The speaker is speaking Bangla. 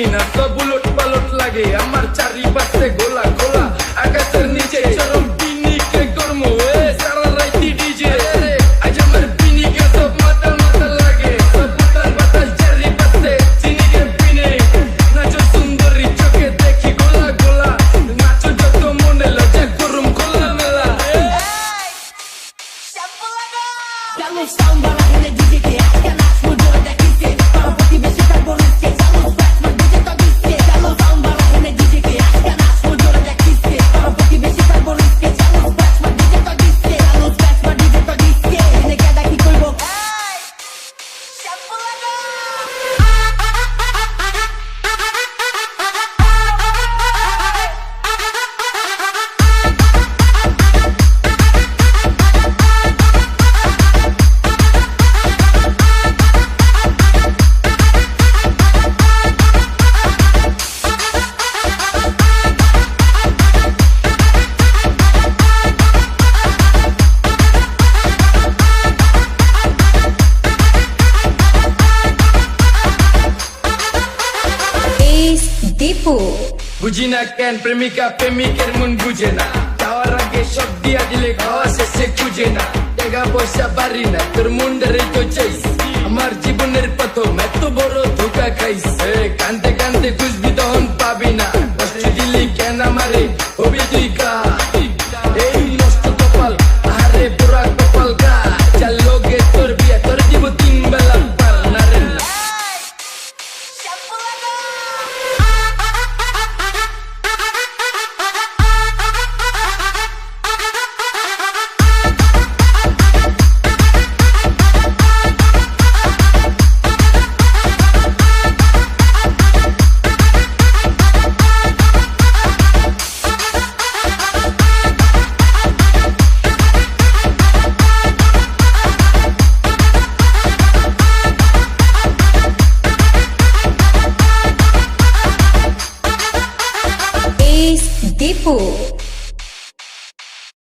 জানি না সব উলট পালট লাগে আমার চারিপাশে গোলা গোলা আকাশের নিচে চরম পিনিকে কর্ম সারা রাইতি ডিজে আজ আমার পিনিকে সব মাতাল মাতাল লাগে সব উতাল বাতাল চারিপাশে চিনিকে পিনে নাচো সুন্দরী চোখে দেখি গোলা গোলা নাচো যত মনে লজ্জা করুম খোলা মেলা Dale sound a la gente dice que hasta las mujeres de aquí se para motivarse tal por este salud fast man dice todo dice dale sound a la gente dice que hasta las mujeres de aquí se para motivarse tal por este salud fast man dice todo dice dale fast man dice todo dice tiene que dar aquí colbo Dipu বুঝি না কেন প্রেমিকা প্রেমিকের মন বুঝে না যাওয়ার আগে সব দিয়া দিলে খাওয়া শেষে খুঁজে না টাকা পয়সা পারি না তোর মুন্ডারে তো চাইস আমার জীবনের প্রথম এত বড় ধোকা খাইছে কানতে কানতে খুঁজবি তখন পাবি না কষ্ট দিলি কেন আমারে হবি তুই কা এই নষ্ট কপাল আরে পুরা কপাল কা চাল লোকে তোর বিয়ে তোর দিব 3 বেলা পার না রে না দীপু